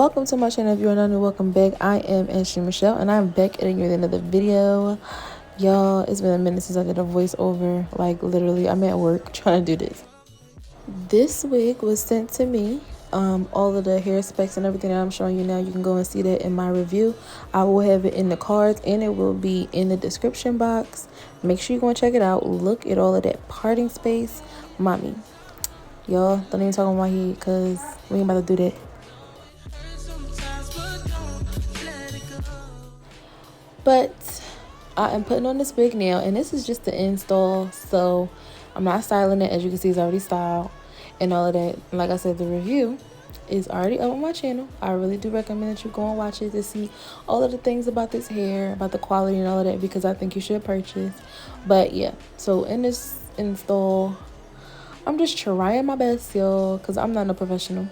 Welcome to my channel. If you're not new, welcome back. I am Ashley Michelle, and I'm back at you with another video. Y'all, it's been a minute since I did a voiceover. Like, literally, I'm at work trying to do this. This wig was sent to me. All of the hair specs and everything that I'm showing you now, you can go and see that in my review. I will have it in the cards, and it will be in the description box. Make sure you go and check it out. Look at all of that parting space. Mommy, y'all, don't even talk on my head, because we ain't about to do that. But I am putting on this wig now, and this is just the install, so I'm not styling it. As you can see, it's already styled and all of that. And like I said, the review is already up on my channel. I really do recommend that you go and watch it to see all of the things about this hair, about the quality and all of that, because I think you should purchase. But yeah, so in this install, I'm just trying my best, y'all, because I'm not a professional.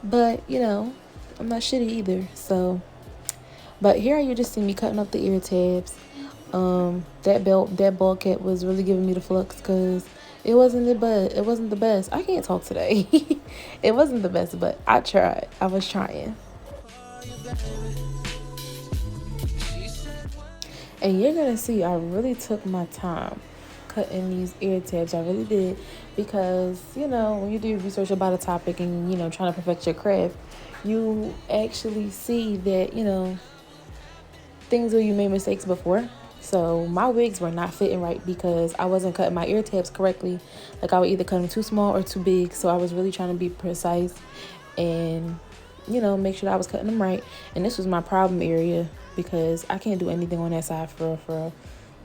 But, you know, I'm not shitty either, so... But here you just see me cutting up the ear tabs. That ball cap was really giving me the flux because it wasn't the best. I can't talk today. It wasn't the best, but I tried. I was trying. And you're gonna see I really took my time cutting these ear tabs. I really did, because you know, when you do research about a topic and you know, trying to perfect your craft, you actually see that, you know, things where you made mistakes before. So my wigs were not fitting right because I wasn't cutting my ear tabs correctly. Like, I would either cut them too small or too big. So I was really trying to be precise and, you know, make sure that I was cutting them right. And this was my problem area because I can't do anything on that side for real.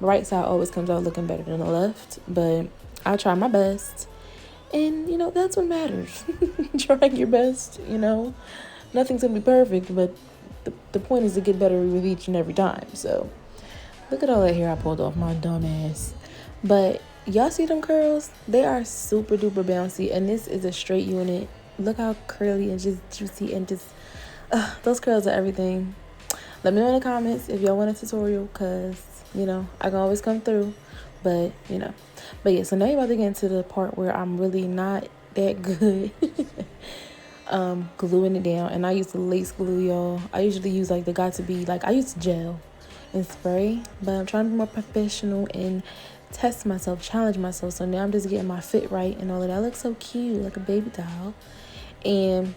The right side always comes out looking better than the left, but I try my best. And, you know, that's what matters. Trying your best, you know. Nothing's gonna be perfect, but the point is to get better with each and every time. So look at all that hair I pulled off my dumb ass. But y'all see them curls? They are super duper bouncy, and this is a straight unit. Look how curly and just juicy and just those curls are everything. Let me know in the comments if y'all want a tutorial, because you know I can always come through. But you know, but yeah, so now you're about to get into the part where I'm really not that good. Gluing it down. And I use the lace glue, y'all. I usually use like the Got2b, like I use gel and spray, but I'm trying to be more professional and test myself, challenge myself. So now I'm just getting my fit right and all of that. I look so cute, like a baby doll. And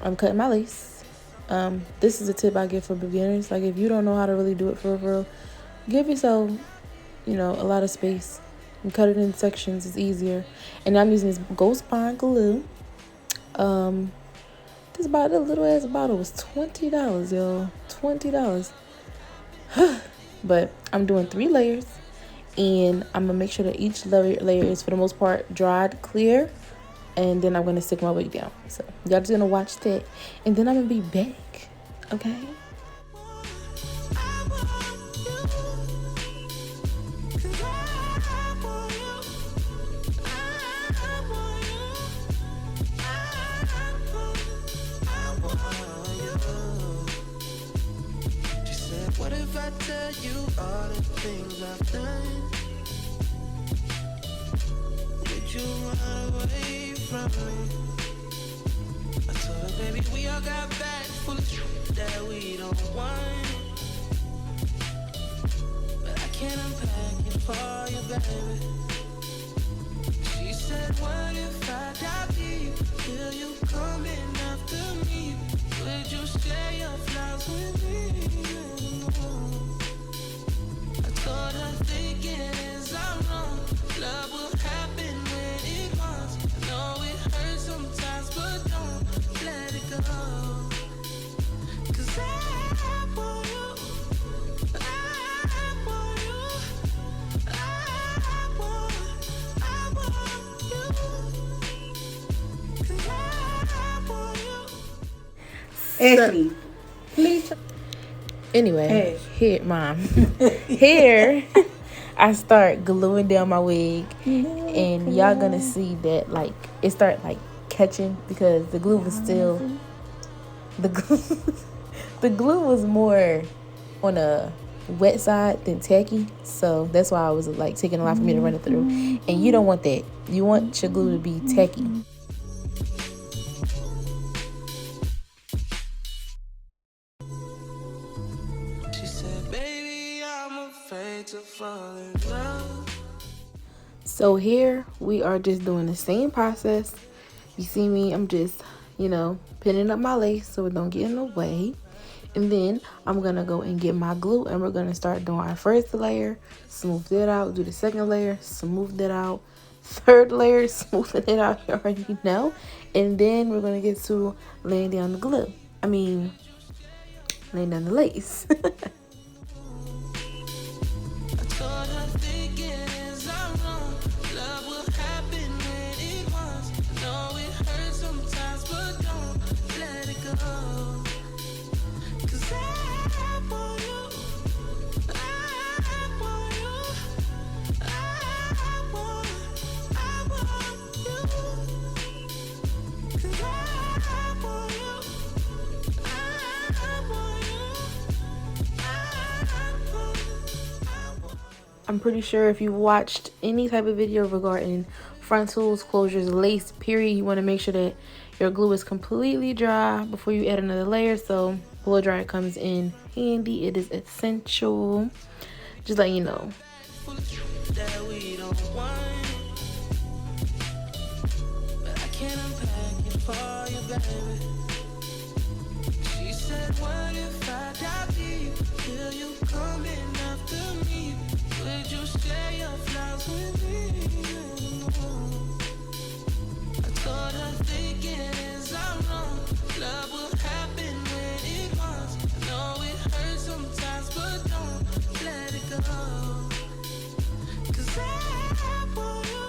I'm cutting my lace. This is a tip I give for beginners. Like, if you don't know how to really do it for real, give yourself, you know, a lot of space and cut it in sections. It's easier. And I'm using this Ghost Bond glue. This bottle, little ass bottle, was $20, y'all. $20. But I'm doing 3 layers, and I'm gonna make sure that each layer is, for the most part, dried clear, and then I'm gonna stick my wig down. So y'all just gonna watch that, and then I'm gonna be back. Okay. What if I tell you all the things I've done? Would you run away from me? I told her, baby, we all got bags full of shit that we don't want. But I can't unpack it for you, baby. She said, what if I got deep? Feel you coming after me? Would you share your flaws with me? I told her, thinking is I'm wrong. Love will happen when it wants. I know it hurts sometimes, but don't let it go. 'Cause I want you. I want you. I want you. 'Cause I want you. Ashley, please. Anyway, Hey. here, mom. Here, I start gluing down my wig, and y'all gonna see that, like, it start like catching because the glue was still the glue was more on a wet side than tacky, so that's why I was like taking a lot for me to run it through. And you don't want that. You want your glue to be tacky. to fall in love. So here we are just doing the same process. You see me, I'm just, pinning up my lace so it don't get in the way. And then I'm gonna go and get my glue, and we're gonna start doing our first layer, smooth it out, do the second layer, smooth it out, third layer, smoothing it out, you already know. And then we're gonna get to laying down the glue. Laying down the lace. I'm pretty sure if you watched any type of video regarding frontals, closures, lace, period, you want to make sure that your glue is completely dry before you add another layer. So blow dryer comes in handy. It is essential. Just let you know. That we don't want, but I can't unpack it for you, baby. She said, what if I die deep? Will you coming after me? Would you share your flaws with me? I told her thinking is I'm wrong. Love will happen when it wants. I know it hurts sometimes, but don't let it go. Cause I want you.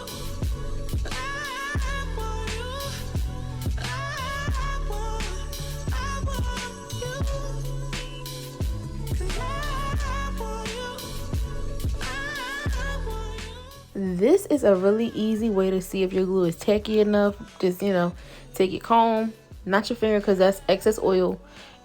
I want you. I want you. Cause I want you. This is a really easy way to see if your glue is tacky enough. Just, take it comb, not your finger because that's excess oil.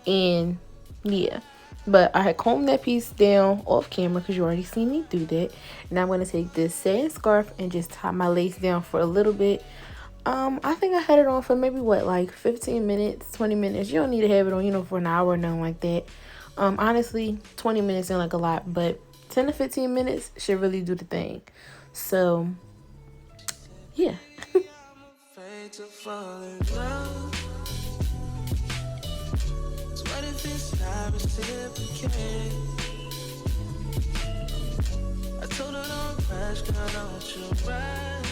And yeah, but I had combed that piece down off camera because you already seen me do that. Now I'm going to take this satin scarf and just tie my lace down for a little bit. I think I had it on for maybe like 15 minutes, 20 minutes. You don't need to have it on, for an hour or nothing like that. Honestly, 20 minutes sound like a lot, but 10 to 15 minutes should really do the thing. So, yeah. Afraid to fall in love. So what if it's not reciprocated? I told her don't rush, girl, don't you rush.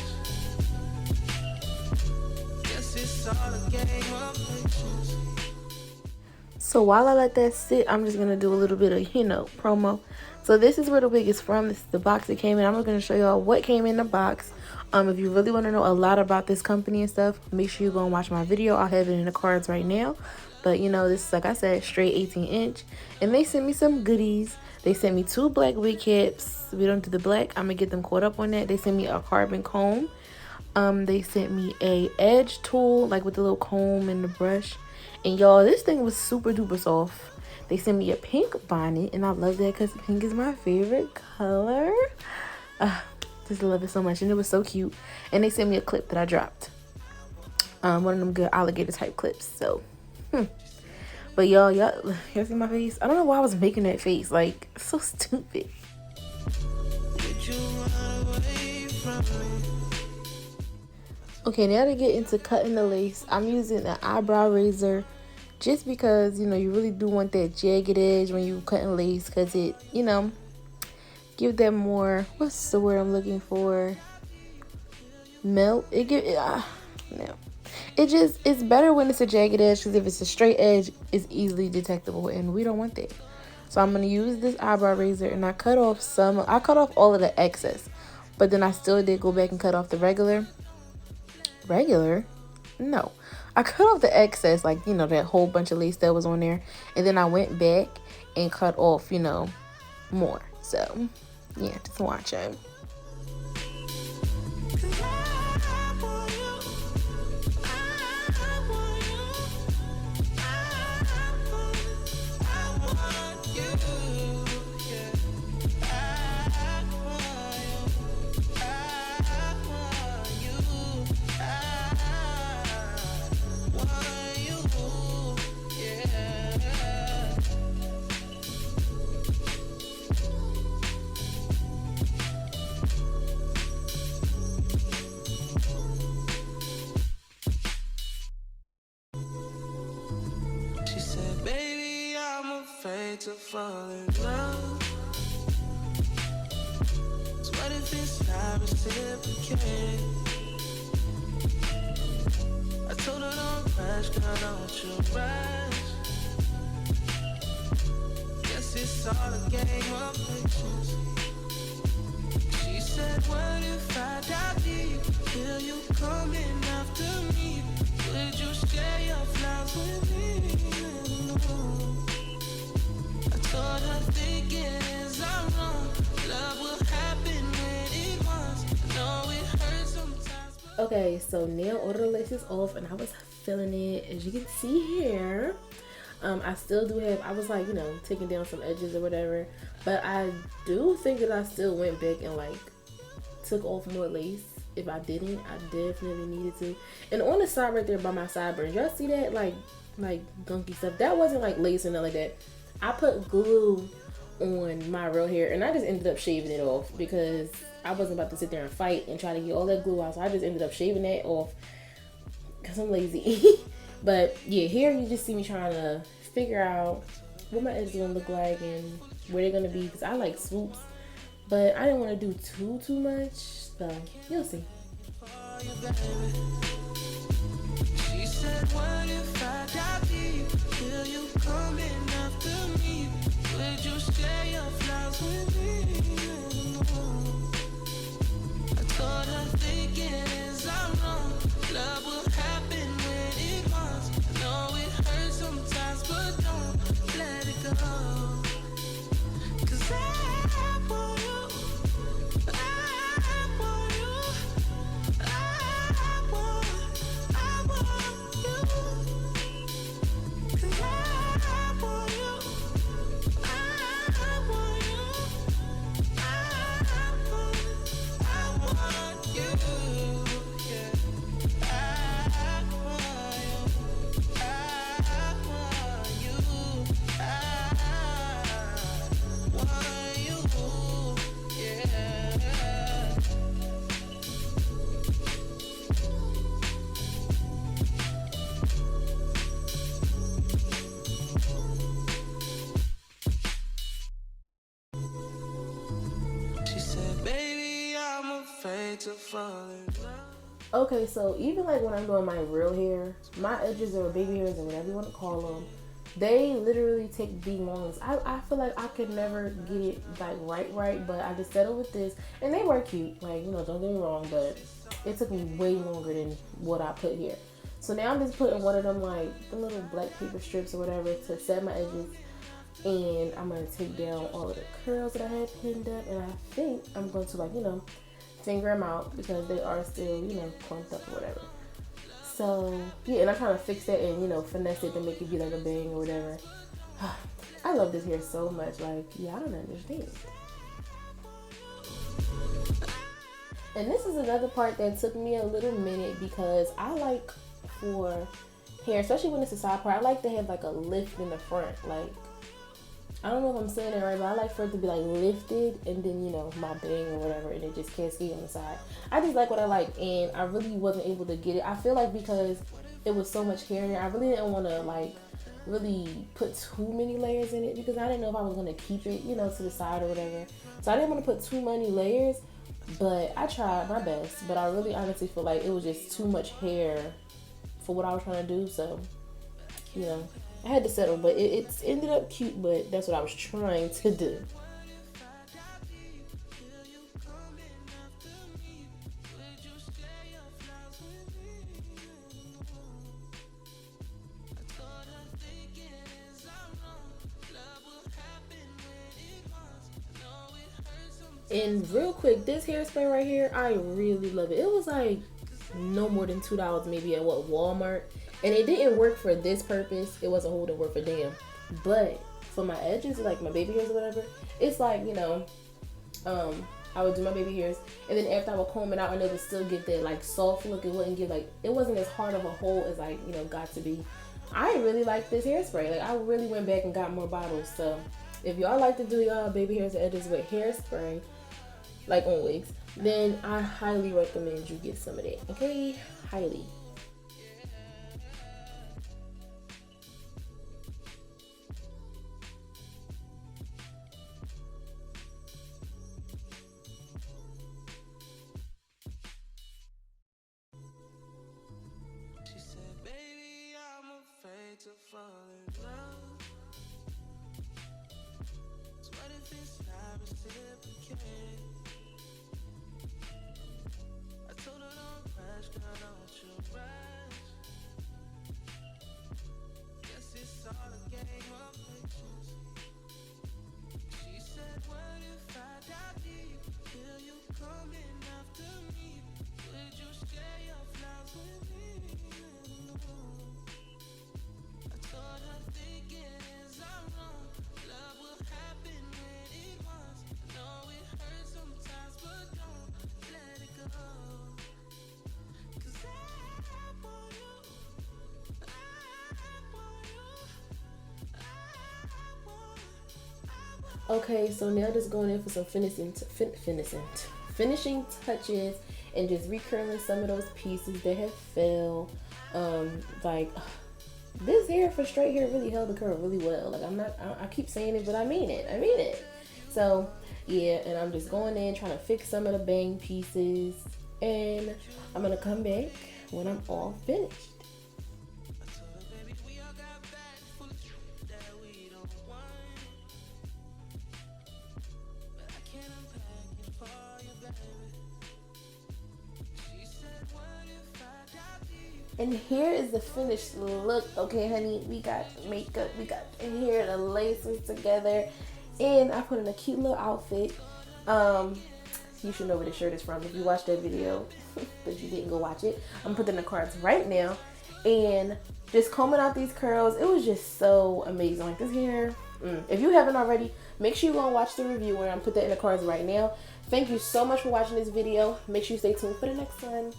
Guess it's all a game of patience. So while I let that sit, I'm just going to do a little bit of, promo. So this is where the wig is from. This is the box it came in. I'm going to show y'all what came in the box. If you really want to know a lot about this company and stuff, make sure you go and watch my video. I'll have it in the cards right now. But, this is, like I said, straight 18-inch. And they sent me some goodies. They sent me 2 black wig caps. We don't do the black. I'm going to get them caught up on that. They sent me a carbon comb. They sent me a edge tool, like with the little comb and the brush. And y'all, this thing was super duper soft. They sent me a pink bonnet, and I love that because pink is my favorite color. Just love it so much, and it was so cute. And they sent me a clip that I dropped. One of them good alligator type clips. So, but y'all see my face? I don't know why I was making that face. Like, so stupid. Did you run away from me? Okay, now to get into cutting the lace, I'm using an eyebrow razor just because, you really do want that jagged edge when you cutting lace because it, give that more, what's the word I'm looking for? Melt. No. It's better when it's a jagged edge because if it's a straight edge, it's easily detectable and we don't want that. So I'm going to use this eyebrow razor and I cut off all of the excess, but then I still did go back and cut off the regular. No, I cut off the excess, like that whole bunch of lace that was on there, and then I went back and cut off more. So yeah, just watch it. afraid to fall in love. So what if it's not reciprocated? I told her don't rush, girl, don't you rush. Guess it's all a game of pictures. She said, what if I die deep? Will you coming after me? Would you share your flowers with me? I told her thinking is I'm wrong. Love will happen when it wants. I know it hurts sometimes. Okay, so now all the laces off and I was feeling it, as you can see here. I still do have, I was like, you know, taking down some edges or whatever, but I do think that I still went back and like took off more lace. If I didn't, I definitely needed to. And on the side right there by my sideburns, y'all see that like gunky stuff? That wasn't like lace or nothing like that. I put glue on my real hair and I just ended up shaving it off because I wasn't about to sit there and fight and try to get all that glue out. So I just ended up shaving that off because I'm lazy. But yeah, here you just see me trying to figure out what my edges gonna look like and where they're gonna be, because I like swoops, but I didn't want to do too much, so you'll see. She said, what if I die deep? Will you coming after me? Would you share your flowers with me? I told her thinking is I'm wrong. Love will happen when it wants. I know it hurts sometimes, but don't let it go. 'Cause I want you. I want you. I want you. 'Cause I want you. I want you. I want you. Yeah. I want you. I want you. Yeah. She said, baby, I'm afraid to fall in love. Okay, so even like when I'm doing my real hair, my edges or baby hairs or whatever you want to call them, they literally take the longest. I feel like I could never get it like right, but I just settled with this, and they were cute. Like, you know, don't get me wrong, but it took me way longer than what I put here. So now I'm just putting one of them like the little black paper strips or whatever to set my edges, and I'm gonna take down all of the curls that I had pinned up, and I think I'm going to, like, you know, finger them out because they are still, you know, clumped up or whatever. So yeah, and I'm trying to fix that and, you know, finesse it to make it be like a bang or whatever. I love this hair so much. Like, yeah, I don't understand. And this is another part that took me a little minute because I like for hair, especially when it's a side part, I like to have like a lift in the front. Like, I don't know if I'm saying it right, but I like for it to be like lifted and then, you know, my bang or whatever, and it just cascade on the side. I just like what I like, and I really wasn't able to get it. I feel like because it was so much hair in there, I really didn't want to like really put too many layers in it because I didn't know if I was going to keep it, you know, to the side or whatever. So I didn't want to put too many layers, but I tried my best. But I really honestly feel like it was just too much hair for what I was trying to do. So, you know, I had to settle, but it's ended up cute, but that's what I was trying to do. And real quick, this hairspray right here, I really love it. It was like no more than $2 maybe at Walmart. And it didn't work for this purpose. It wasn't holding work for them. But for my edges, like my baby hairs or whatever, it's like, you know, I would do my baby hairs, and then after I would comb it out, and it would still get that like soft look. It wouldn't get like, it wasn't as hard of a hold as like, you know, got to be. I really like this hairspray. Like, I really went back and got more bottles. So if y'all like to do y'all baby hairs and edges with hairspray, like on wigs, then I highly recommend you get some of that. Okay, highly. coming after me? Would you share your flaws with me? I told her thinking is I'm wrong. Love will happen when it wants. Know it hurts sometimes, but don't let it go. 'Cause I want you. I want you. Okay, so now just going in for some finishing touches and just recurling some of those pieces that have fell. Like this hair for straight hair really held the curl really well. Like I keep saying it, but I mean it. So yeah, and I'm just going in trying to fix some of the bang pieces, and I'm gonna come back when I'm all finished. And here is the finished look. Okay, honey, we got makeup, we got the hair, the laces together, and I put in a cute little outfit. You should know where the shirt is from if you watched that video, but you didn't go watch it. I'm putting the cards right now, and just combing out these curls. It was just so amazing. Like this hair. If you haven't already, make sure you go and watch the review where I'm put that in the cards right now. Thank you so much for watching this video. Make sure you stay tuned for the next one.